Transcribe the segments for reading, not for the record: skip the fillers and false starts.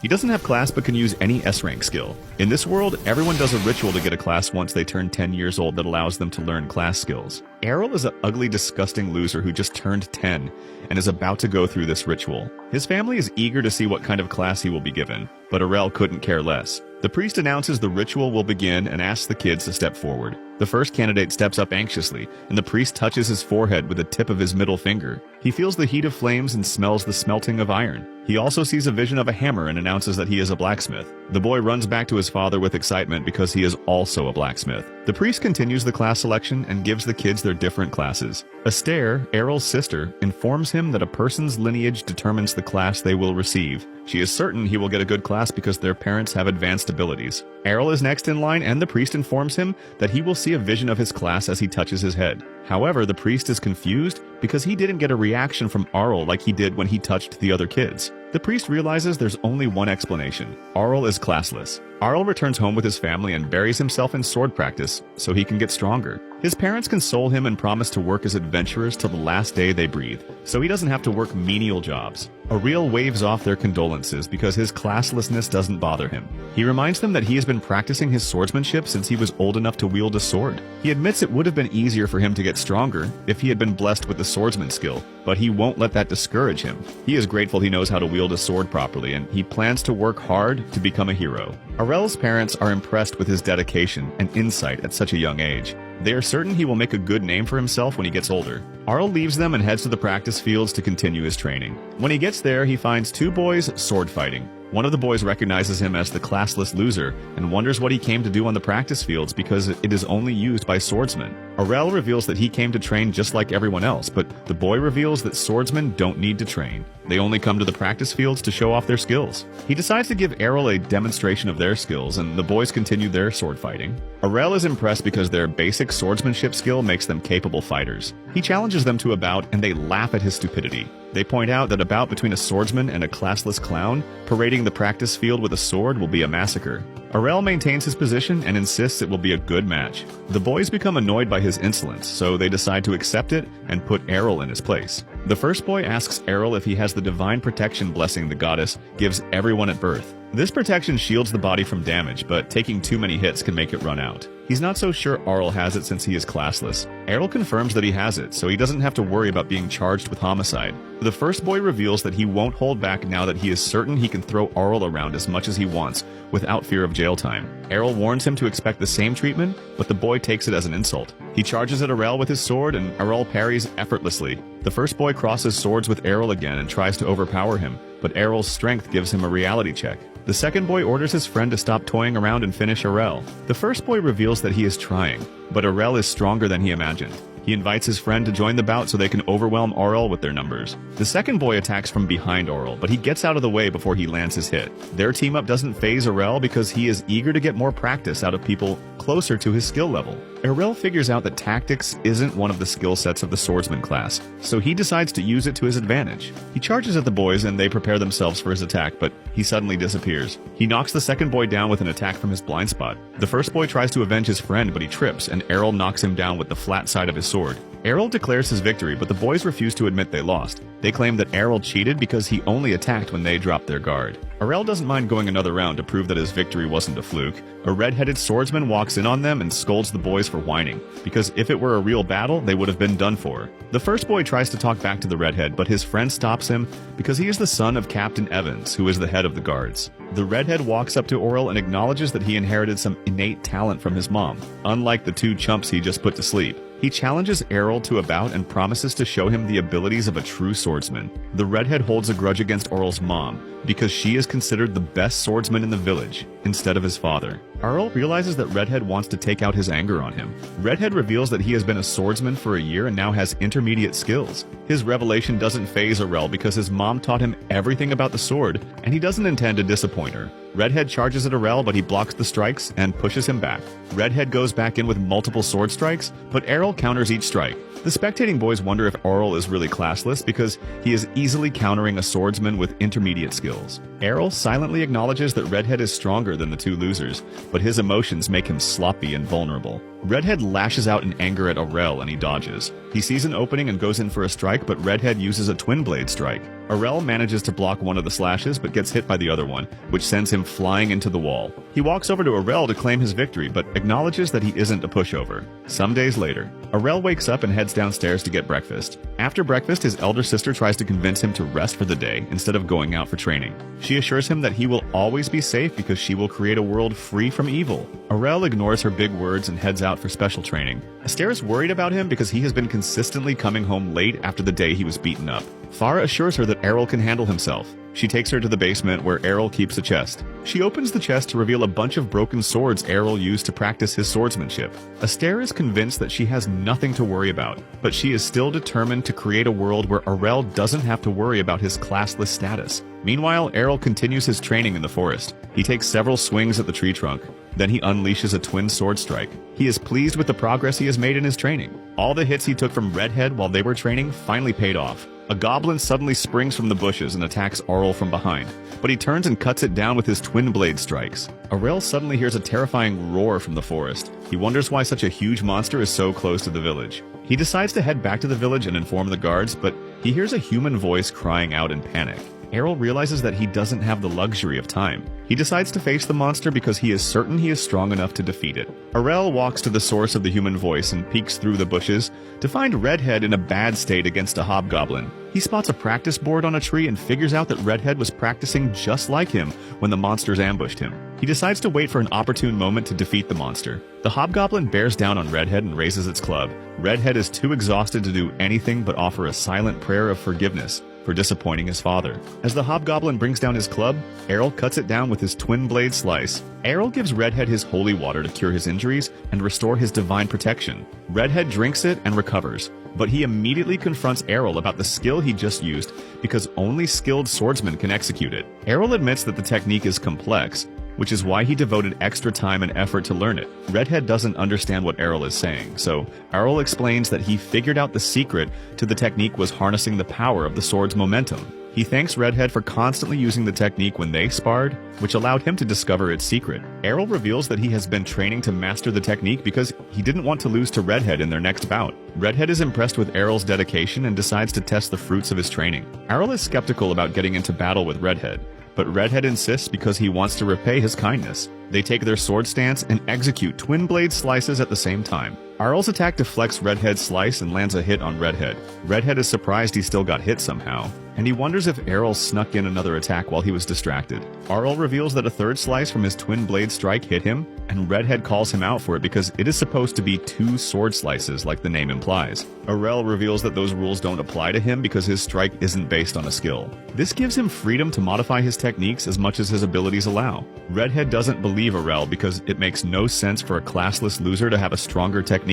He doesn't have class but can use any S-rank skill. In this world, everyone does a ritual to get a class once they turn 10 years old that allows them to learn class skills. Errol is an ugly, disgusting loser who just turned 10 and is about to go through this ritual. His family is eager to see what kind of class he will be given, but Errol couldn't care less. The priest announces the ritual will begin and asks the kids to step forward. The first candidate steps up anxiously, and the priest touches his forehead with the tip of his middle finger. He feels the heat of flames and smells the smelting of iron. He also sees a vision of a hammer and announces that he is a blacksmith. The boy runs back to his father with excitement because he is also a blacksmith. The priest continues the class selection and gives the kids their different classes. Astaire, Errol's sister, informs him that a person's lineage determines the class they will receive. She is certain he will get a good class because their parents have advanced abilities. Errol is next in line, and the priest informs him that he will see a vision of his class as he touches his head. However, the priest is confused because he didn't get a reaction from Arl like he did when he touched the other kids. The priest realizes there's only one explanation. Arl is classless. Arl returns home with his family and buries himself in sword practice so he can get stronger. His parents console him and promise to work as adventurers till the last day they breathe, so he doesn't have to work menial jobs. Ariel waves off their condolences because his classlessness doesn't bother him. He reminds them that he has been practicing his swordsmanship since he was old enough to wield a sword. He admits it would have been easier for him to get stronger if he had been blessed with the swordsman skill, but he won't let that discourage him. He is grateful he knows how to wield a sword properly, and he plans to work hard to become a hero. Arel's parents are impressed with his dedication and insight at such a young age. They are certain he will make a good name for himself when he gets older. Arl leaves them and heads to the practice fields to continue his training. When he gets there, he finds two boys sword fighting. One of the boys recognizes him as the classless loser and wonders what he came to do on the practice fields because it is only used by swordsmen. Arel reveals that he came to train just like everyone else, but the boy reveals that swordsmen don't need to train. They only come to the practice fields to show off their skills. He decides to give Errol a demonstration of their skills, and the boys continue their sword fighting. Arel is impressed because their basic swordsmanship skill makes them capable fighters. He challenges them to a bout, and they laugh at his stupidity. They point out that a bout between a swordsman and a classless clown parading the practice field with a sword will be a massacre. Arel maintains his position and insists it will be a good match. The boys become annoyed by his insolence, so they decide to accept it and put Errol in his place. The first boy asks Errol if he has the divine protection blessing the goddess gives everyone at birth. This protection shields the body from damage, but taking too many hits can make it run out. He's not so sure Arl has it since he is classless. Errol confirms that he has it, so he doesn't have to worry about being charged with homicide. The first boy reveals that he won't hold back now that he is certain he can throw Arl around as much as he wants without fear of jail time. Errol warns him to expect the same treatment, but the boy takes it as an insult. He charges at Arel with his sword, and Arel parries effortlessly. The first boy crosses swords with Errol again and tries to overpower him, but Errol's strength gives him a reality check. The second boy orders his friend to stop toying around and finish Arel. The first boy reveals that he is trying, but Arel is stronger than he imagined. He invites his friend to join the bout so they can overwhelm Arl with their numbers. The second boy attacks from behind Arl, but he gets out of the way before he lands his hit. Their team-up doesn't faze Arel because he is eager to get more practice out of people closer to his skill level. Arel figures out that tactics isn't one of the skill sets of the swordsman class, so he decides to use it to his advantage. He charges at the boys and they prepare themselves for his attack, but he suddenly disappears. He knocks the second boy down with an attack from his blind spot. The first boy tries to avenge his friend, but he trips, and Errol knocks him down with the flat side of his sword. Errol declares his victory, but the boys refuse to admit they lost. They claim that Errol cheated because he only attacked when they dropped their guard. Arel doesn't mind going another round to prove that his victory wasn't a fluke. A red-headed swordsman walks in on them and scolds the boys for whining, because if it were a real battle, they would have been done for. The first boy tries to talk back to the redhead, but his friend stops him because he is the son of Captain Evans, who is the head of the guards. The redhead walks up to Orel and acknowledges that he inherited some innate talent from his mom, unlike the two chumps he just put to sleep. He challenges Errol to a bout and promises to show him the abilities of a true swordsman. The redhead holds a grudge against Orel's mom because she is considered the best swordsman in the village instead of his father. Arl realizes that Redhead wants to take out his anger on him. Redhead reveals that he has been a swordsman for a year and now has intermediate skills. His revelation doesn't faze Arel because his mom taught him everything about the sword, and he doesn't intend to disappoint her. Redhead charges at Arel, but he blocks the strikes and pushes him back. Redhead goes back in with multiple sword strikes, but Errol counters each strike. The spectating boys wonder if Arl is really classless because he is easily countering a swordsman with intermediate skills. Errol silently acknowledges that Redhead is stronger than the two losers, but his emotions make him sloppy and vulnerable. Redhead lashes out in anger at Aurel and he dodges. He sees an opening and goes in for a strike, but Redhead uses a twin blade strike. Aurel manages to block one of the slashes but gets hit by the other one, which sends him flying into the wall. He walks over to Aurel to claim his victory, but acknowledges that he isn't a pushover. Some days later, Aurel wakes up and heads downstairs to get breakfast. After breakfast, his elder sister tries to convince him to rest for the day instead of going out for training. She assures him that he will always be safe because she will create a world free from evil. Aurel ignores her big words and heads out for special training. Aster is worried about him because he has been consistently coming home late after the day he was beaten up. Farah assures her that Errol can handle himself. She takes her to the basement where Errol keeps a chest. She opens the chest to reveal a bunch of broken swords Errol used to practice his swordsmanship. Aster is convinced that she has nothing to worry about, but she is still determined to create a world where Aurel doesn't have to worry about his classless status. Meanwhile, Errol continues his training in the forest. He takes several swings at the tree trunk. Then he unleashes a twin sword strike. He is pleased with the progress he has made in his training. All the hits he took from Redhead while they were training finally paid off. A goblin suddenly springs from the bushes and attacks Aurel from behind, but he turns and cuts it down with his twin blade strikes. Aurel suddenly hears a terrifying roar from the forest. He wonders why such a huge monster is so close to the village. He decides to head back to the village and inform the guards, but he hears a human voice crying out in panic. Errol realizes that he doesn't have the luxury of time. He decides to face the monster because he is certain he is strong enough to defeat it. Aurel walks to the source of the human voice and peeks through the bushes to find Redhead in a bad state against a hobgoblin. He spots a practice board on a tree and figures out that Redhead was practicing just like him when the monsters ambushed him. He decides to wait for an opportune moment to defeat the monster. The hobgoblin bears down on Redhead and raises its club. Redhead is too exhausted to do anything but offer a silent prayer of forgiveness for disappointing his father. As the hobgoblin brings down his club, Errol cuts it down with his twin blade slice. Errol gives Redhead his holy water to cure his injuries and restore his divine protection. Redhead drinks it and recovers, but he immediately confronts Errol about the skill he just used because only skilled swordsmen can execute it. Errol admits that the technique is complex, which is why he devoted extra time and effort to learn it. Redhead doesn't understand what Errol is saying, so Errol explains that he figured out the secret to the technique was harnessing the power of the sword's momentum. He thanks Redhead for constantly using the technique when they sparred, which allowed him to discover its secret. Errol reveals that he has been training to master the technique because he didn't want to lose to Redhead in their next bout. Redhead is impressed with Errol's dedication and decides to test the fruits of his training. Errol is skeptical about getting into battle with Redhead, but Redhead insists because he wants to repay his kindness. They take their sword stance and execute twin blade slices at the same time. Errol's attack deflects Redhead's slice and lands a hit on Redhead. Redhead is surprised he still got hit somehow, and he wonders if Errol snuck in another attack while he was distracted. Errol reveals that a third slice from his twin blade strike hit him, and Redhead calls him out for it because it is supposed to be 2 sword slices like the name implies. Errol reveals that those rules don't apply to him because his strike isn't based on a skill. This gives him freedom to modify his techniques as much as his abilities allow. Redhead doesn't believe Errol because it makes no sense for a classless loser to have a stronger technique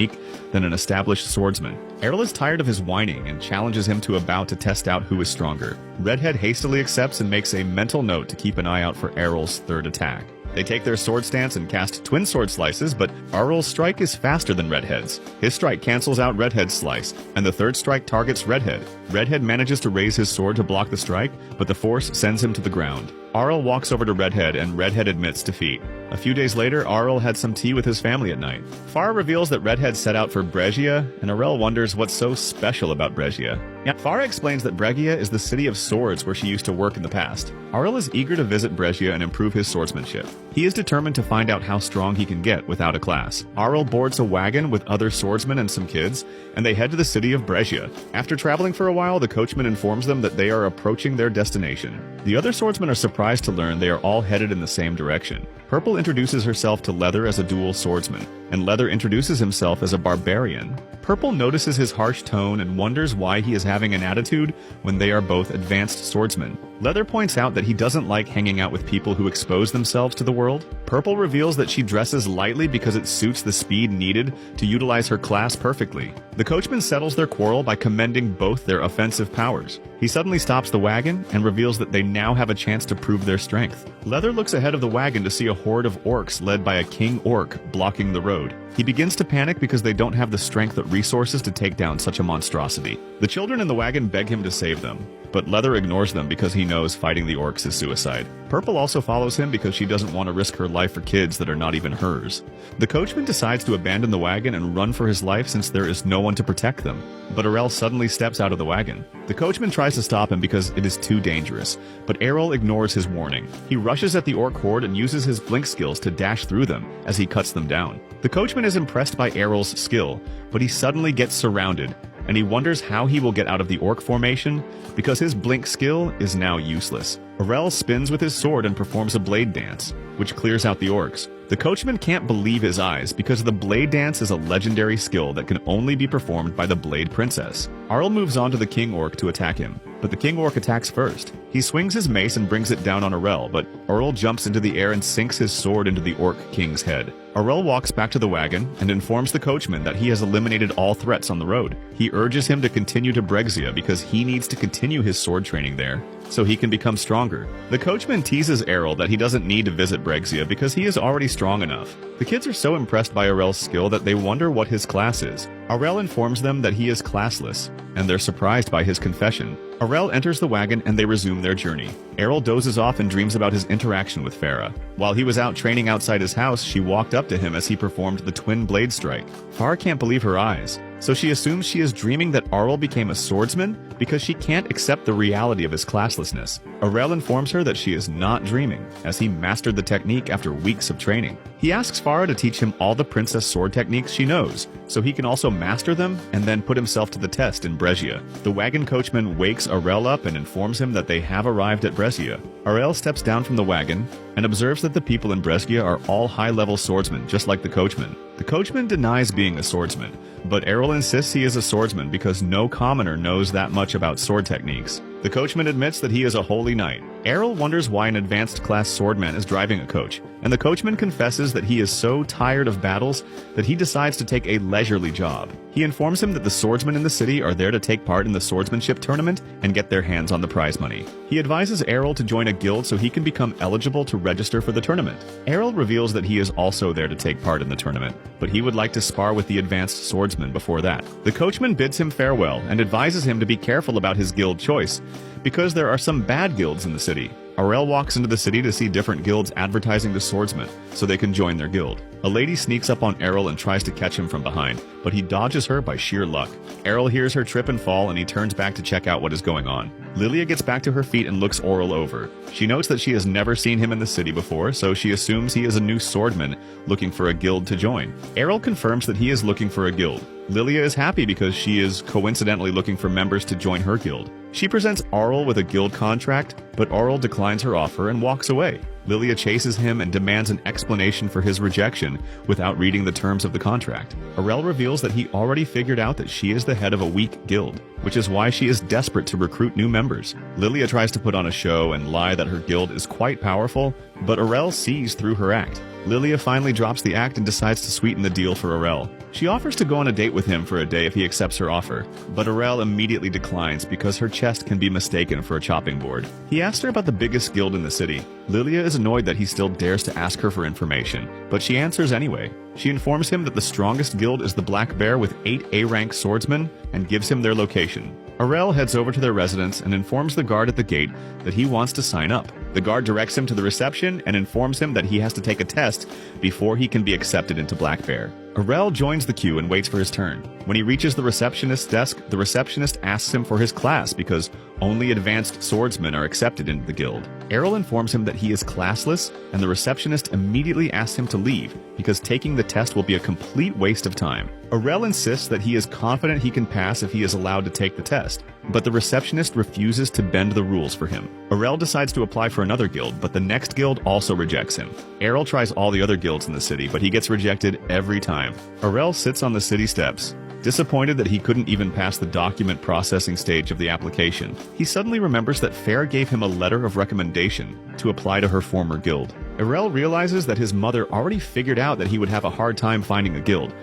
than an established swordsman. Errol is tired of his whining and challenges him to a bout to test out who is stronger. Redhead hastily accepts and makes a mental note to keep an eye out for Errol's third attack. They take their sword stance and cast twin sword slices, but Errol's strike is faster than Redhead's. His strike cancels out Redhead's slice, and the third strike targets Redhead. Redhead manages to raise his sword to block the strike, but the force sends him to the ground. Errol walks over to Redhead, and Redhead admits defeat. A few days later, Errol had some tea with his family at night. Farah reveals that Redhead set out for Brescia, and Errol wonders what's so special about Brescia. Farah explains that Brescia is the city of swords where she used to work in the past. Errol is eager to visit Brescia and improve his swordsmanship. He is determined to find out how strong he can get without a class. Errol boards a wagon with other swordsmen and some kids, and they head to the city of Brescia. After traveling for a while, the coachman informs them that they are approaching their destination. The other swordsmen are surprised to learn they are all headed in the same direction. Purple introduces herself to Leather as a dual swordsman, and Leather introduces himself as a barbarian. Purple notices his harsh tone and wonders why he is having an attitude when they are both advanced swordsmen. Leather points out that he doesn't like hanging out with people who expose themselves to the world. Purple reveals that she dresses lightly because it suits the speed needed to utilize her class perfectly. The coachman settles their quarrel by commending both their offensive powers. He suddenly stops the wagon and reveals that they now have a chance to prove their strength. Leather looks ahead of the wagon to see a horde of orcs led by a king orc blocking the road. He begins to panic because they don't have the strength or resources to take down such a monstrosity. The children in the wagon beg him to save them, but Leather ignores them because he knows fighting the orcs is suicide. Purple also follows him because she doesn't want to risk her life for kids that are not even hers. The coachman decides to abandon the wagon and run for his life since there is no one to protect them, but Errol suddenly steps out of the wagon. The coachman tries to stop him because it is too dangerous, but Errol ignores his warning. He rushes at the orc horde and uses his blink skills to dash through them as he cuts them down. The coachman is impressed by Errol's skill, but he suddenly gets surrounded, and he wonders how he will get out of the orc formation because his blink skill is now useless. Errol spins with his sword and performs a blade dance, which clears out the orcs. The coachman can't believe his eyes because the blade dance is a legendary skill that can only be performed by the Blade Princess. Arl moves on to the king orc to attack him, but the king orc attacks first. He swings his mace and brings it down on Errol, but Errol jumps into the air and sinks his sword into the orc king's head. Errol walks back to the wagon and informs the coachman that he has eliminated all threats on the road. He urges him to continue to Brexia because he needs to continue his sword training there, so he can become stronger. The coachman teases Errol that he doesn't need to visit Brexia because he is already strong enough. The kids are so impressed by Errol's skill that they wonder what his class is. Errol informs them that he is classless, and they're surprised by his confession. Errol enters the wagon and they resume their journey. Errol dozes off and dreams about his interaction with Farah. While he was out training outside his house, she walked up to him as he performed the twin blade strike. Farah can't believe her eyes, so she assumes she is dreaming that Arl became a swordsman because she can't accept the reality of his classlessness. Errol informs her that she is not dreaming, as he mastered the technique after weeks of training. He asks Farah to teach him all the princess sword techniques she knows, so he can also master them and then put himself to the test in Brezia. The wagon coachman wakes Errol up and informs him that they have arrived at Brezia. Errol steps down from the wagon and observes that the people in Brezia are all high-level swordsmen, just like the coachman. The coachman denies being a swordsman, but Errol insists he is a swordsman because no commoner knows that much about sword techniques. The coachman admits that he is a holy knight. Errol wonders why an advanced class swordman is driving a coach, and the coachman confesses that he is so tired of battles that he decides to take a leisurely job. He informs him that the swordsmen in the city are there to take part in the swordsmanship tournament and get their hands on the prize money. He advises Errol to join a guild so he can become eligible to register for the tournament. Errol reveals that he is also there to take part in the tournament, but he would like to spar with the advanced swordsman before that. The coachman bids him farewell and advises him to be careful about his guild choice, because there are some bad guilds in the city. Errol walks into the city to see different guilds advertising the swordsmen so they can join their guild. A lady sneaks up on Errol and tries to catch him from behind, but he dodges her by sheer luck. Errol hears her trip and fall and he turns back to check out what is going on. Lilia gets back to her feet and looks Errol over. She notes that she has never seen him in the city before, so she assumes he is a new swordman looking for a guild to join. Errol confirms that he is looking for a guild. Lilia is happy because she is coincidentally looking for members to join her guild. She presents Arl with a guild contract, but Arl declines her offer and walks away. Lilia chases him and demands an explanation for his rejection without reading the terms of the contract. Errol reveals that he already figured out that she is the head of a weak guild, which is why she is desperate to recruit new members. Lilia tries to put on a show and lie that her guild is quite powerful, but Errol sees through her act. Lilia finally drops the act and decides to sweeten the deal for Errol. She offers to go on a date with him for a day if he accepts her offer, but Errol immediately declines because her chest can be mistaken for a chopping board. He asks her about the biggest guild in the city. Lilia is annoyed that he still dares to ask her for information, but she answers anyway. She informs him that the strongest guild is the Black Bear with 8 A-rank swordsmen and gives him their location. Errol heads over to their residence and informs the guard at the gate that he wants to sign up. The guard directs him to the reception and informs him that he has to take a test before he can be accepted into Black Bear. Errol joins the queue and waits for his turn. When he reaches the receptionist's desk, the receptionist asks him for his class because only advanced swordsmen are accepted into the guild. Errol informs him that he is classless, and the receptionist immediately asks him to leave because taking the test will be a complete waste of time. Errol insists that he is confident he can pass if he is allowed to take the test, but the receptionist refuses to bend the rules for him. Errol decides to apply for another guild, but the next guild also rejects him. Errol tries all the other guilds in the city, but he gets rejected every time. Errol sits on the city steps, disappointed that he couldn't even pass the document processing stage of the application. He suddenly remembers that Fair gave him a letter of recommendation to apply to her former guild. Errol realizes that his mother already figured out that he would have a hard time finding a guild,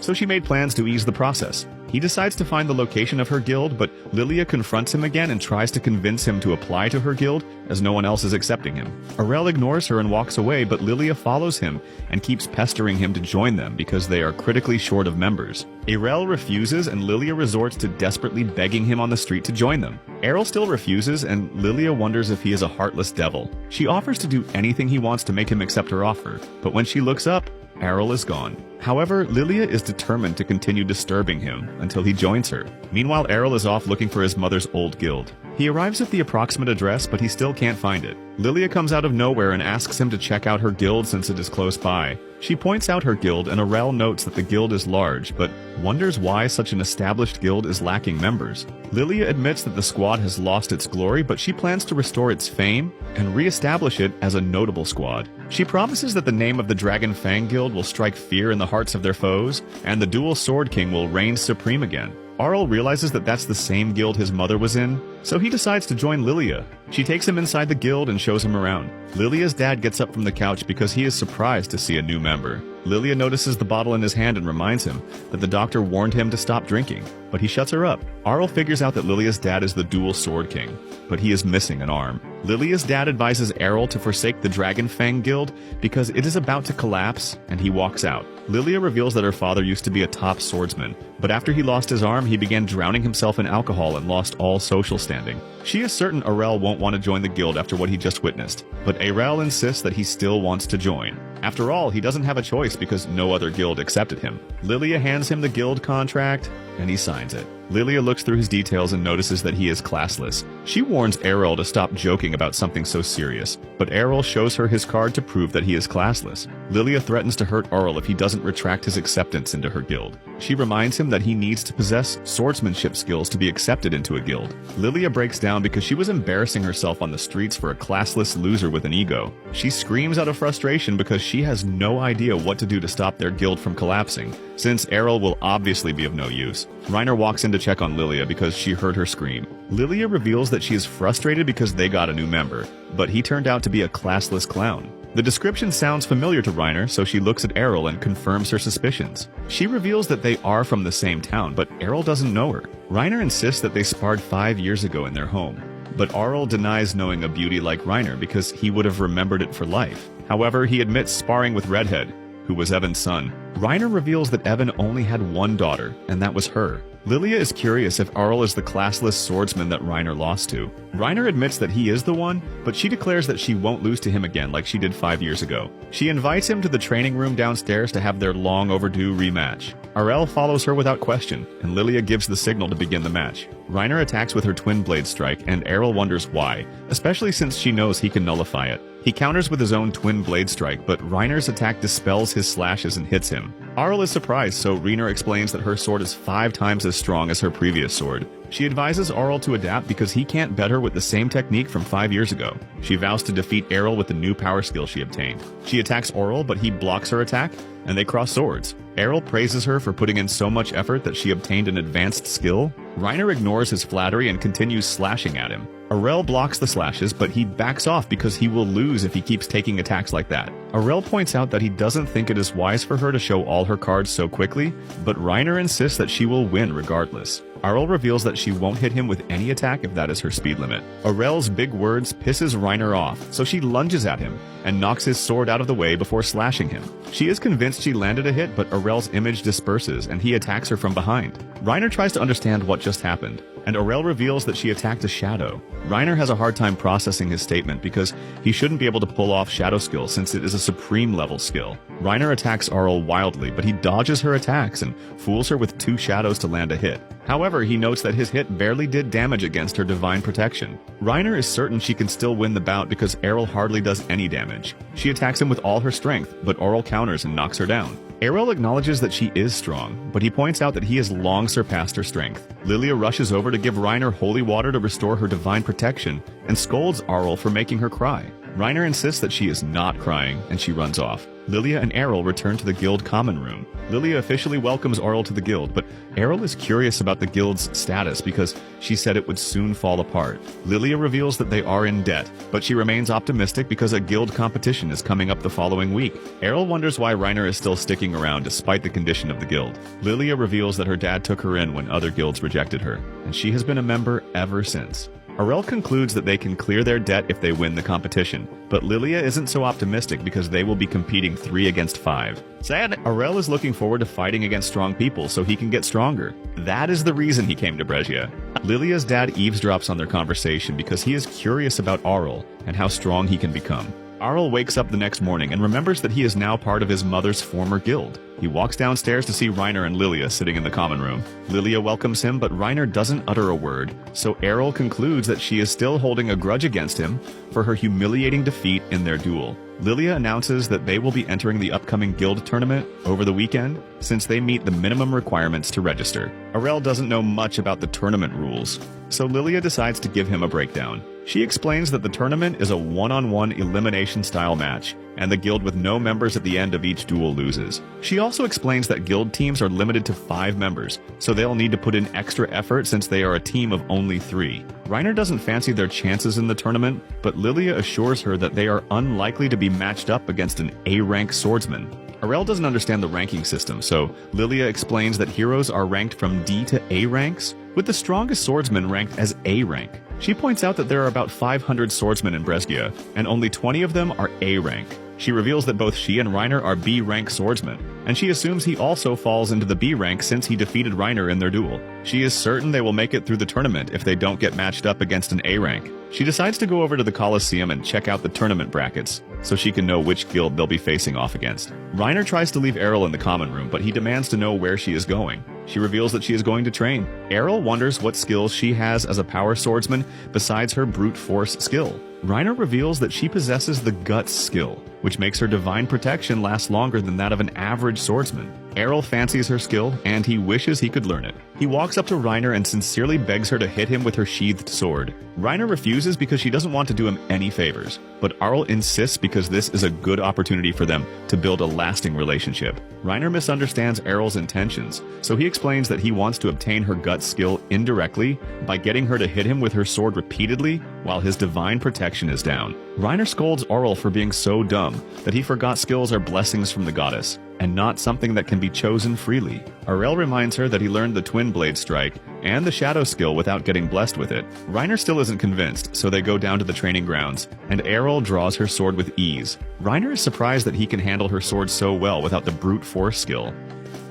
so she made plans to ease the process. He He decides to find the location of her guild, but Lilia confronts him again and tries to convince him to apply to her guild, as no one else is accepting him. Arel ignores her and walks away, but Lilia follows him and keeps pestering him to join them because they are critically short of members. Arel refuses, and Lilia resorts to desperately begging him on the street to join them. Arel still refuses, and Lilia wonders if he is a heartless devil. She offers to do anything he wants to make him accept her offer, but when she looks up, Arel is gone. However, Lilia is determined to continue disturbing him until he joins her. Meanwhile, Arel is off looking for his mother's old guild. He arrives at the approximate address, but he still can't find it. Lilia comes out of nowhere and asks him to check out her guild since it is close by. She points out her guild, and Arel notes that the guild is large, but wonders why such an established guild is lacking members. Lilia admits that the squad has lost its glory, but she plans to restore its fame and re-establish it as a notable squad. She promises that the name of the Dragon Fang Guild will strike fear in the hearts of their foes, and the Dual Sword King will reign supreme again. Arel realizes that that's the same guild his mother was in, so he decides to join Lilia. She takes him inside the guild and shows him around. Lilia's dad gets up from the couch because he is surprised to see a new member. Lilia notices the bottle in his hand and reminds him that the doctor warned him to stop drinking, but he shuts her up. Arel figures out that Lilia's dad is the Dual Sword King, but he is missing an arm. Lilia's dad advises Arel to forsake the Dragon Fang Guild because it is about to collapse, and he walks out. Lilia reveals that her father used to be a top swordsman, but after he lost his arm, he began drowning himself in alcohol and lost all social standing. She is certain Arel won't want to join the guild after what he just witnessed, but Arel insists that he still wants to join. After all, he doesn't have a choice because no other guild accepted him. Lilia hands him the guild contract, and he signs it. Lilia looks through his details and notices that he is classless. She warns Arel to stop joking about something so serious, but Arel shows her his card to prove that he is classless. Lilia threatens to hurt Arel if he doesn't retract his acceptance into her guild. She reminds him that he needs to possess swordsmanship skills to be accepted into a guild. Lilia breaks down because she was embarrassing herself on the streets for a classless loser with an ego. She screams out of frustration because she has no idea what to do to stop their guild from collapsing, since Arel will obviously be of no use. Reiner walks in to check on Lilia because she heard her scream. Lilia reveals that she is frustrated because they got a new member, but he turned out to be a classless clown. The description sounds familiar to Reiner, so she looks at Arel and confirms her suspicions. She reveals that they are from the same town, but Arel doesn't know her. Reiner insists that they sparred 5 years ago in their home, but Arel denies knowing a beauty like Reiner because he would have remembered it for life. However, he admits sparring with Redhead, who was Evan's son. Reiner reveals that Evan only had one daughter, and that was her. Lilia is curious if Arel is the classless swordsman that Reiner lost to. Reiner admits that he is the one, but she declares that she won't lose to him again like she did 5 years ago. She invites him to the training room downstairs to have their long overdue rematch. Arel follows her without question, and Lilia gives the signal to begin the match. Reiner attacks with her twin blade strike, and Arel wonders why, especially since she knows he can nullify it. He counters with his own twin blade strike, but Reiner's attack dispels his slashes and hits him. Arel is surprised, so Reiner explains that her sword is 5 times as strong as her previous sword. She advises Arel to adapt because he can't bet her with the same technique from 5 years ago. She vows to defeat Arel with the new power skill she obtained. She attacks Arel, but he blocks her attack, and they cross swords. Arel praises her for putting in so much effort that she obtained an advanced skill. Reiner ignores his flattery and continues slashing at him. Arel blocks the slashes, but he backs off because he will lose if he keeps taking attacks like that. Arel points out that he doesn't think it is wise for her to show all her cards so quickly, but Reiner insists that she will win regardless. Arel reveals that she won't hit him with any attack if that is her speed limit. Arel's big words pisses Reiner off, so she lunges at him and knocks his sword out of the way before slashing him. She is convinced she landed a hit, but Arel's image disperses and he attacks her from behind. Reiner tries to understand what just happened, and Arel reveals that she attacked a shadow. Reiner has a hard time processing his statement because he shouldn't be able to pull off shadow skill since it is a supreme level skill. Reiner attacks Arel wildly, but he dodges her attacks and fools her with 2 shadows to land a hit. However, he notes that his hit barely did damage against her divine protection. Reiner is certain she can still win the bout because Arel hardly does any damage. She attacks him with all her strength, but Arel counters and knocks her down. Arel acknowledges that she is strong, but he points out that he has long surpassed her strength. Lilia rushes over to give Reiner holy water to restore her divine protection and scolds Arel for making her cry. Reiner insists that she is not crying, and she runs off. Lilia and Errol return to the guild common room. Lilia officially welcomes Errol to the guild, but Errol is curious about the guild's status because she said it would soon fall apart. Lilia reveals that they are in debt, but she remains optimistic because a guild competition is coming up the following week. Errol wonders why Reiner is still sticking around despite the condition of the guild. Lilia reveals that her dad took her in when other guilds rejected her, and she has been a member ever since. Errol concludes that they can clear their debt if they win the competition, but Lilia isn't so optimistic because they will be competing 3 against 5. Sad, Errol is looking forward to fighting against strong people so he can get stronger. That is the reason he came to Brescia. Lilia's dad eavesdrops on their conversation because he is curious about Errol and how strong he can become. Errol wakes up the next morning and remembers that he is now part of his mother's former guild. He walks downstairs to see Reiner and Lilia sitting in the common room. Lilia welcomes him, but Reiner doesn't utter a word, so Errol concludes that she is still holding a grudge against him for her humiliating defeat in their duel. Lilia announces that they will be entering the upcoming guild tournament over the weekend, since they meet the minimum requirements to register. Errol doesn't know much about the tournament rules, so Lilia decides to give him a breakdown. She explains that the tournament is a one-on-one elimination-style match, and the guild with no members at the end of each duel loses. She also explains that guild teams are limited to 5 members, so they'll need to put in extra effort since they are a team of only 3. Reiner doesn't fancy their chances in the tournament, but Lilia assures her that they are unlikely to be matched up against an A-rank swordsman. Errol doesn't understand the ranking system, so Lilia explains that heroes are ranked from D to A ranks, with the strongest swordsman ranked as A rank. She points out that there are about 500 swordsmen in Brescia, and only 20 of them are A rank. She reveals that both she and Reiner are B rank swordsmen, and she assumes he also falls into the B rank since he defeated Reiner in their duel. She is certain they will make it through the tournament if they don't get matched up against an A rank. She decides to go over to the Colosseum and check out the tournament brackets, so she can know which guild they'll be facing off against. Reiner tries to leave Errol in the common room, but he demands to know where she is going. She reveals that she is going to train. Errol wonders what skills she has as a power swordsman besides her brute force skill. Reiner reveals that she possesses the Guts skill, which makes her divine protection last longer than that of an average swordsman. Errol fancies her skill, and he wishes he could learn it. He walks up to Reiner and sincerely begs her to hit him with her sheathed sword. Reiner refuses because she doesn't want to do him any favors, but Errol insists because this is a good opportunity for them to build a lasting relationship. Reiner misunderstands Errol's intentions, so he explains that he wants to obtain her Guts skill indirectly by getting her to hit him with her sword repeatedly while his divine protection is down. Reiner scolds Errol for being so dumb that he forgot skills are blessings from the goddess, and not something that can be chosen freely. Errol reminds her that he learned the Twin Blade Strike and the Shadow skill without getting blessed with it. Reiner still isn't convinced, so they go down to the training grounds, and Errol draws her sword with ease. Reiner is surprised that he can handle her sword so well without the brute force skill.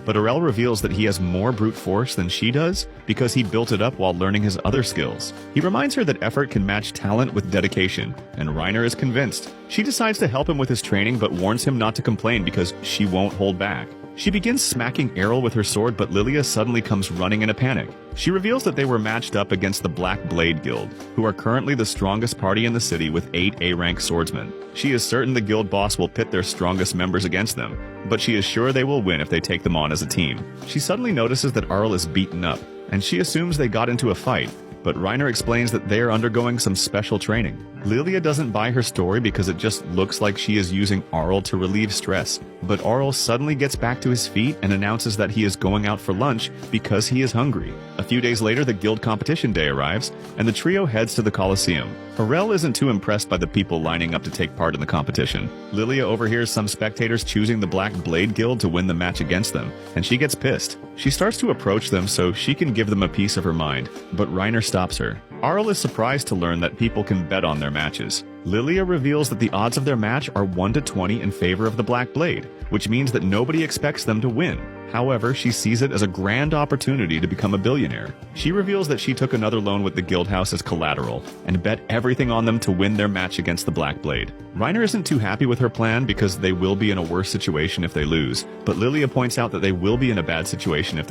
But Errol reveals that he has more brute force than she does because he built it up while learning his other skills. He reminds her that effort can match talent with dedication, and Reiner is convinced. She decides to help him with his training but warns him not to complain because she won't hold back. She begins smacking Errol with her sword, but Lilia suddenly comes running in a panic. She reveals that they were matched up against the Black Blade Guild, who are currently the strongest party in the city with 8 A-rank swordsmen. She is certain the guild boss will pit their strongest members against them, but she is sure they will win if they take them on as a team. She suddenly notices that Errol is beaten up, and she assumes they got into a fight, but Reiner explains that they are undergoing some special training. Lilia doesn't buy her story because it just looks like she is using Errol to relieve stress, but Errol suddenly gets back to his feet and announces that he is going out for lunch because he is hungry. A few days later, the guild competition day arrives, and the trio heads to the Colosseum. Errol isn't too impressed by the people lining up to take part in the competition. Lilia overhears some spectators choosing the Black Blade Guild to win the match against them, and she gets pissed. She starts to approach them so she can give them a piece of her mind, but Reiner stops her. Errol is surprised to learn that people can bet on their matches. Lilia reveals that the odds of their match are 1 to 20 in favor of the Black Blade, which means that nobody expects them to win. However, she sees it as a grand opportunity to become a billionaire. She reveals that she took another loan with the Guildhouse as collateral, and bet everything on them to win their match against the Black Blade. Reiner isn't too happy with her plan because they will be in a worse situation if they lose, but Lilia points out that they will be in a bad situation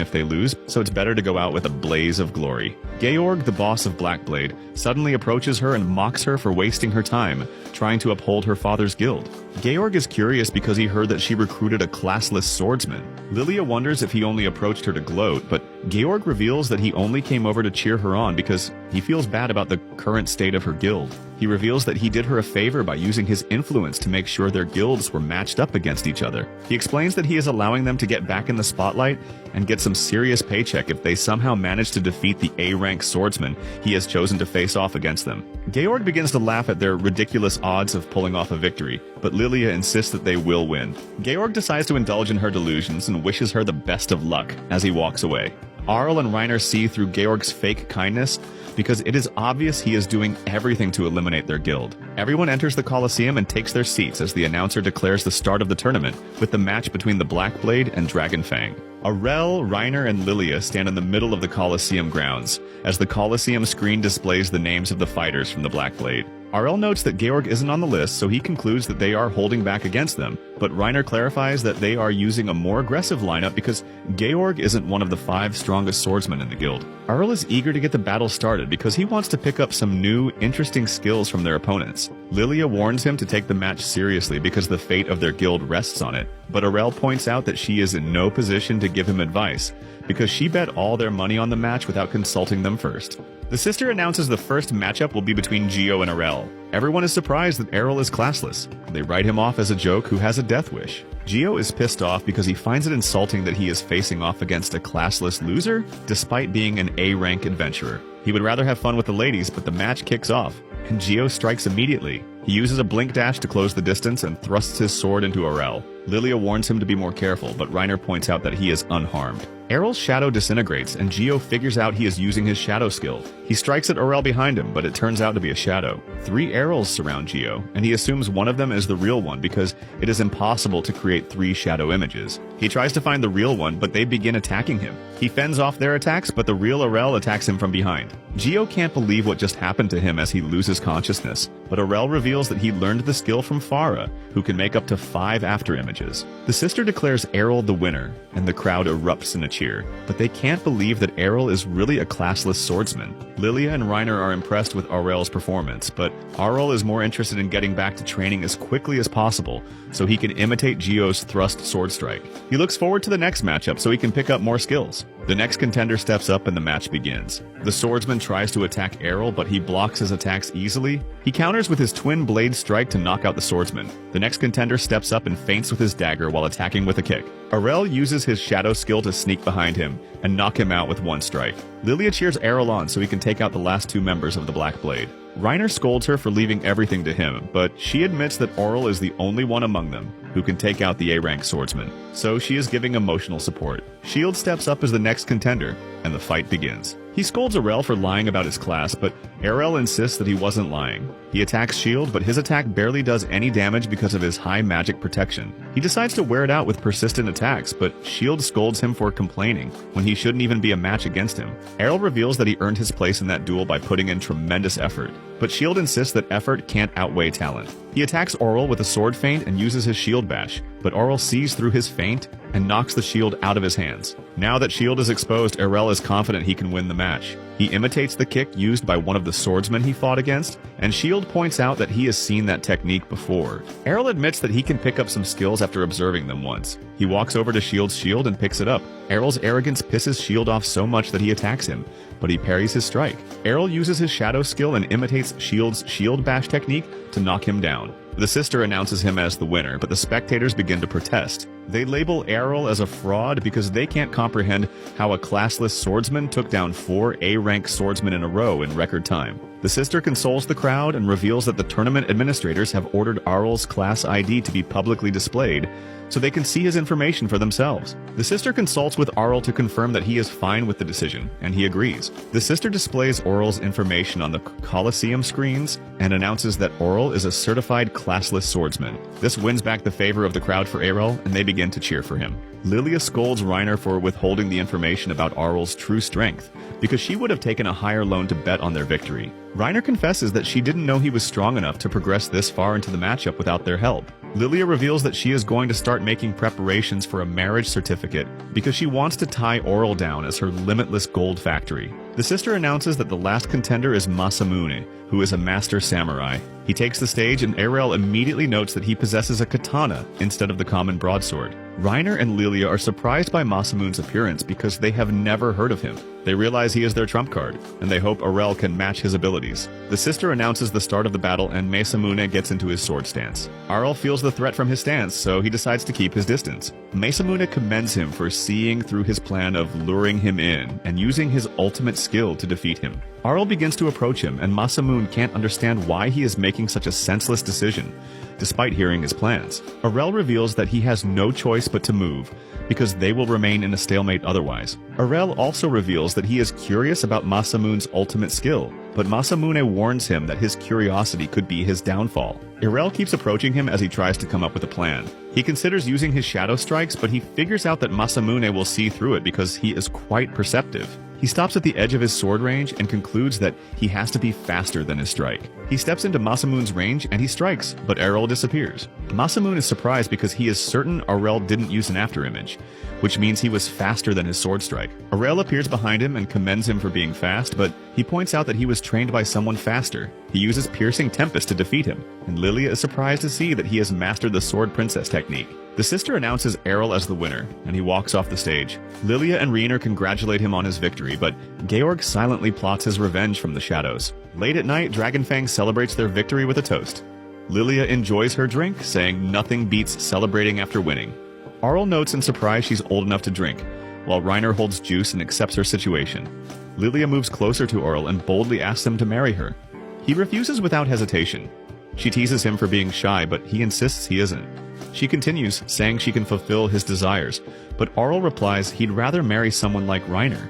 if they lose, so it's better to go out with a blaze of glory. Georg, the boss of Black Blade, suddenly approaches her and mocks her for wasting her time trying to uphold her father's guild. Georg is curious because he heard that she recruited a classless swordsman. Lilia wonders if he only approached her to gloat, but Georg reveals that he only came over to cheer her on because He feels bad about the current state of her guild. He reveals that he did her a favor by using his influence to make sure their guilds were matched up against each other. He explains that he is allowing them to get back in the spotlight and get some serious paycheck if they somehow manage to defeat the A-rank swordsman he has chosen to face off against them. Georg begins to laugh at their ridiculous odds of pulling off a victory, but Lilia insists that they will win. Georg decides to indulge in her delusions and wishes her the best of luck as he walks away. Arl and Reiner see through Georg's fake kindness because it is obvious he is doing everything to eliminate their guild. Everyone enters the Colosseum and takes their seats as the announcer declares the start of the tournament with the match between the Blackblade and Dragonfang. Arel, Reiner, and Lilia stand in the middle of the Colosseum grounds as the Colosseum screen displays the names of the fighters from the Blackblade. Arel notes that Georg isn't on the list, so he concludes that they are holding back against them, but Reiner clarifies that they are using a more aggressive lineup because Georg isn't one of the 5 strongest swordsmen in the guild. Arel is eager to get the battle started because he wants to pick up some new, interesting skills from their opponents. Lilia warns him to take the match seriously because the fate of their guild rests on it, but Arel points out that she is in no position to give him advice because she bet all their money on the match without consulting them first. The sister announces the first matchup will be between Geo and Arel. Everyone is surprised that Arel is classless. They write him off as a joke who has a death wish. Geo is pissed off because he finds it insulting that he is facing off against a classless loser despite being an A-rank adventurer. He would rather have fun with the ladies, but the match kicks off, and Geo strikes immediately. He uses a blink dash to close the distance and thrusts his sword into Arel. Lilia warns him to be more careful, but Reiner points out that he is unharmed. Arel's shadow disintegrates, and Geo figures out he is using his shadow skill. He strikes at Arel behind him, but it turns out to be a shadow. 3 Arels surround Geo, and he assumes one of them is the real one because it is impossible to create 3 shadow images. He tries to find the real one, but they begin attacking him. He fends off their attacks, but the real Arel attacks him from behind. Geo can't believe what just happened to him as he loses consciousness, but Arel reveals that he learned the skill from Farah, who can make up to 5 after images. The sister declares Arel the winner, and the crowd erupts in a cheer, but they can't believe that Arel is really a classless swordsman. Lilia and Reiner are impressed with Arel's performance, but Arel is more interested in getting back to training as quickly as possible so he can imitate Geo's thrust sword strike. He looks forward to the next matchup so he can pick up more skills. The next contender steps up and the match begins. The swordsman tries to attack Arel, but he blocks his attacks easily. He counters with his twin blade strike to knock out the swordsman. The next contender steps up and feints with his dagger while attacking with a kick. Arel uses his shadow skill to sneak behind him and knock him out with one strike. Lilia cheers Arel on so he can take out the last 2 members of the Blackblade. Reiner scolds her for leaving everything to him, but she admits that Arel is the only one among them who can take out the A-rank swordsman, so she is giving emotional support. Shield steps up as the next contender, and the fight begins. He scolds Arel for lying about his class, but Arel insists that he wasn't lying. He attacks Shield, but his attack barely does any damage because of his high magic protection. He decides to wear it out with persistent attacks, but Shield scolds him for complaining when he shouldn't even be a match against him. Arel reveals that he earned his place in that duel by putting in tremendous effort, but Shield insists that effort can't outweigh talent. He attacks Arel with a sword feint and uses his shield bash, but Arel sees through his feint and knocks the shield out of his hands. Now that Shield is exposed, Arel is confident he can win the match. He imitates the kick used by one of the swordsmen he fought against, and Shield points out that he has seen that technique before. Arel admits that he can pick up some skills after observing them once. He walks over to Shield's shield and picks it up. Arel's arrogance pisses Shield off so much that he attacks him, but he parries his strike. Arel uses his shadow skill and imitates Shield's shield bash technique to knock him down. The sister announces him as the winner, but the spectators begin to protest. They label Arel as a fraud because they can't comprehend how a classless swordsman took down 4 A-rank swordsmen in a row in record time. The sister consoles the crowd and reveals that the tournament administrators have ordered Arel's class ID to be publicly displayed so they can see his information for themselves. The sister consults with Arel to confirm that he is fine with the decision, and he agrees. The sister displays Arel's information on the Colosseum screens and announces that Arel is a certified classless swordsman. This wins back the favor of the crowd for Arel, and they begin to cheer for him. Lilia scolds Reiner for withholding the information about Arel's true strength, because she would have taken a higher loan to bet on their victory. Reiner confesses that she didn't know he was strong enough to progress this far into the matchup without their help. Lilia reveals that she is going to start making preparations for a marriage certificate because she wants to tie Arel down as her limitless gold factory. The sister announces that the last contender is Masamune, who is a master samurai. He takes the stage and Erel immediately notes that he possesses a katana instead of the common broadsword. Reiner and Lilia are surprised by Masamune's appearance because they have never heard of him. They realize he is their trump card, and they hope Erel can match his abilities. The sister announces the start of the battle and Masamune gets into his sword stance. Erel feels the threat from his stance, so he decides to keep his distance. Masamune commends him for seeing through his plan of luring him in and using his ultimate skill to defeat him. Erel begins to approach him, and Masamune can't understand why he is making such a senseless decision, despite hearing his plans. Erel reveals that he has no choice but to move, because they will remain in a stalemate otherwise. Erel also reveals that he is curious about Masamune's ultimate skill, but Masamune warns him that his curiosity could be his downfall. Erel keeps approaching him as he tries to come up with a plan. He considers using his shadow strikes, but he figures out that Masamune will see through it because he is quite perceptive. He stops at the edge of his sword range and concludes that he has to be faster than his strike. He steps into Masamune's range and he strikes, but Erel disappears. Masamune is surprised because he is certain Erel didn't use an afterimage, which means he was faster than his sword strike. Erel appears behind him and commends him for being fast, but he points out that he was trained by someone faster. He uses Piercing Tempest to defeat him, and Lilia is surprised to see that he has mastered the Sword Princess technique. The sister announces Erel as the winner, and he walks off the stage. Lilia and Reiner congratulate him on his victory, but Georg silently plots his revenge from the shadows. Late at night, Dragonfang celebrates their victory with a toast. Lilia enjoys her drink, saying nothing beats celebrating after winning. Arl notes in surprise she's old enough to drink, while Reiner holds juice and accepts her situation. Lilia moves closer to Arl and boldly asks him to marry her. He refuses without hesitation. She teases him for being shy, but he insists he isn't. She continues, saying she can fulfill his desires, but Arl replies he'd rather marry someone like Reiner.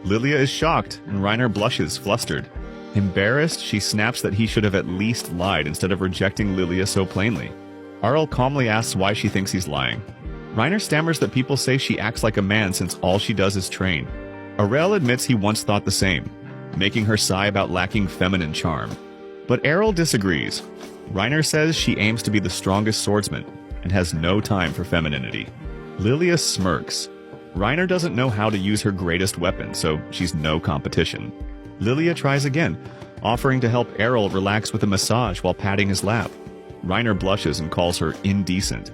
Lilia is shocked, and Reiner blushes, flustered. Embarrassed, she snaps that he should have at least lied instead of rejecting Lilia so plainly. Arl calmly asks why she thinks he's lying. Reiner stammers that people say she acts like a man since all she does is train. Erel admits he once thought the same, making her sigh about lacking feminine charm. But Erel disagrees. Reiner says she aims to be the strongest swordsman and has no time for femininity. Lilia smirks. Reiner doesn't know how to use her greatest weapon, so she's no competition. Lilia tries again, offering to help Erel relax with a massage while patting his lap. Reiner blushes and calls her indecent,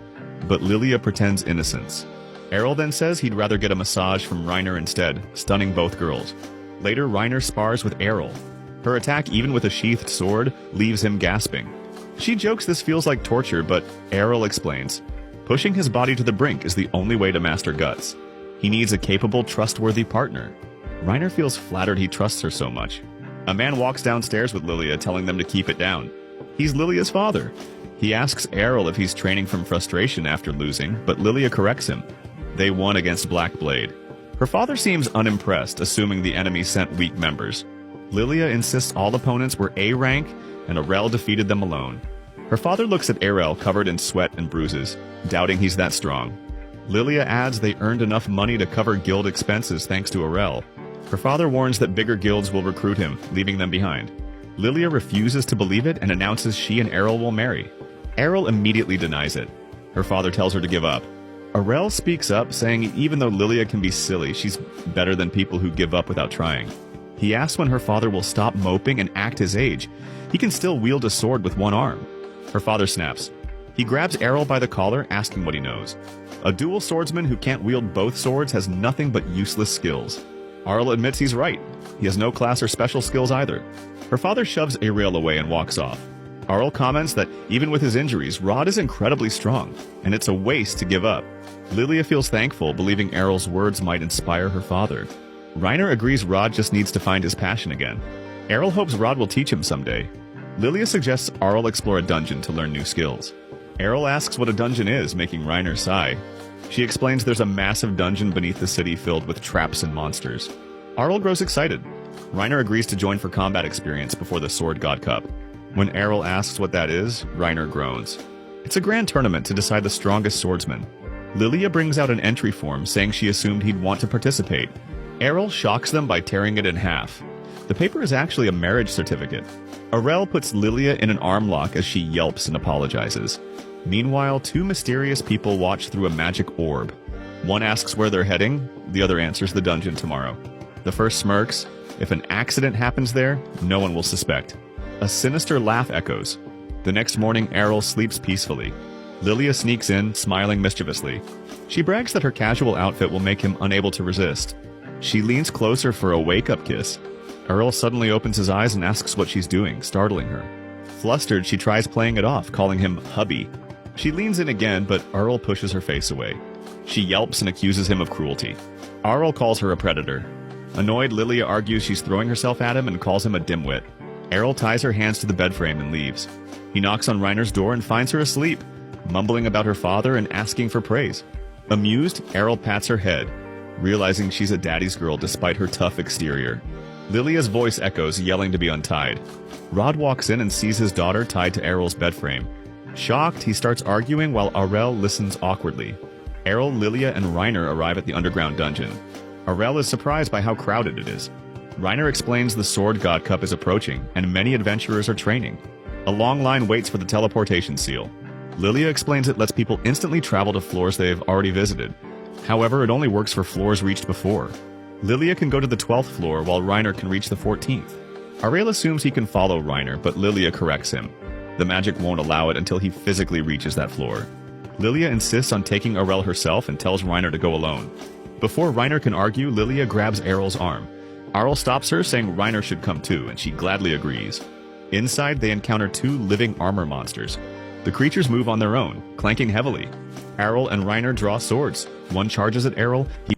but Lilia pretends innocence. Erel then says he'd rather get a massage from Reiner instead, stunning both girls. Later, Reiner spars with Erel. Her attack, even with a sheathed sword, leaves him gasping. She jokes this feels like torture, but Erel explains. Pushing his body to the brink is the only way to master guts. He needs a capable, trustworthy partner. Reiner feels flattered he trusts her so much. A man walks downstairs with Lilia, telling them to keep it down. He's Lilia's father. He asks Erel if he's training from frustration after losing, but Lilia corrects him. They won against Black Blade. Her father seems unimpressed, assuming the enemy sent weak members. Lilia insists all opponents were A rank, and Erel defeated them alone. Her father looks at Erel covered in sweat and bruises, doubting he's that strong. Lilia adds they earned enough money to cover guild expenses thanks to Erel. Her father warns that bigger guilds will recruit him, leaving them behind. Lilia refuses to believe it and announces she and Erel will marry. Erel immediately denies it. Her father tells her to give up. Erel speaks up, saying even though Lilia can be silly, she's better than people who give up without trying. He asks when her father will stop moping and act his age. He can still wield a sword with one arm. Her father snaps. He grabs Erel by the collar, asking what he knows. A dual swordsman who can't wield both swords has nothing but useless skills. Erel admits he's right. He has no class or special skills either. Her father shoves Erel away and walks off. Erel comments that even with his injuries, Rod is incredibly strong, and it's a waste to give up. Lilia feels thankful, believing Erel's words might inspire her father. Reiner agrees Rod just needs to find his passion again. Erel hopes Rod will teach him someday. Lilia suggests Erel explore a dungeon to learn new skills. Erel asks what a dungeon is, making Reiner sigh. She explains there's a massive dungeon beneath the city filled with traps and monsters. Erel grows excited. Reiner agrees to join for combat experience before the Sword God Cup. When Erel asks what that is, Reiner groans. It's a grand tournament to decide the strongest swordsman. Lilia brings out an entry form saying she assumed he'd want to participate. Erel shocks them by tearing it in half. The paper is actually a marriage certificate. Erel puts Lilia in an arm lock as she yelps and apologizes. Meanwhile, two mysterious people watch through a magic orb. One asks where they're heading, the other answers the dungeon tomorrow. The first smirks, If an accident happens there, no one will suspect. A sinister laugh echoes. The next morning, Errol sleeps peacefully. Lilia sneaks in, smiling mischievously. She brags that her casual outfit will make him unable to resist. She leans closer for a wake-up kiss. Errol suddenly opens his eyes and asks what she's doing, startling her. Flustered, she tries playing it off, calling him hubby. She leans in again, but Errol pushes her face away. She yelps and accuses him of cruelty. Errol calls her a predator. Annoyed, Lilia argues she's throwing herself at him and calls him a dimwit. Errol ties her hands to the bed frame and leaves. He knocks on Reiner's door and finds her asleep, mumbling about her father and asking for praise. Amused, Errol pats her head, realizing she's a daddy's girl despite her tough exterior. Lilia's voice echoes, yelling to be untied. Rod walks in and sees his daughter tied to Errol's bed frame. Shocked, he starts arguing while Arel listens awkwardly. Errol, Lilia, and Reiner arrive at the underground dungeon. Arel is surprised by how crowded it is. Reiner explains the Sword God Cup is approaching, and many adventurers are training. A long line waits for the teleportation seal. Lilia explains it lets people instantly travel to floors they have already visited. However, it only works for floors reached before. Lilia can go to the 12th floor, while Reiner can reach the 14th. Arel assumes he can follow Reiner, but Lilia corrects him. The magic won't allow it until he physically reaches that floor. Lilia insists on taking Arel herself and tells Reiner to go alone. Before Reiner can argue, Lilia grabs Errol's arm. Arel stops her, saying Reiner should come too, and she gladly agrees. Inside, they encounter 2 living armor monsters. The creatures move on their own, clanking heavily. Errol and Reiner draw swords. One charges at Errol. He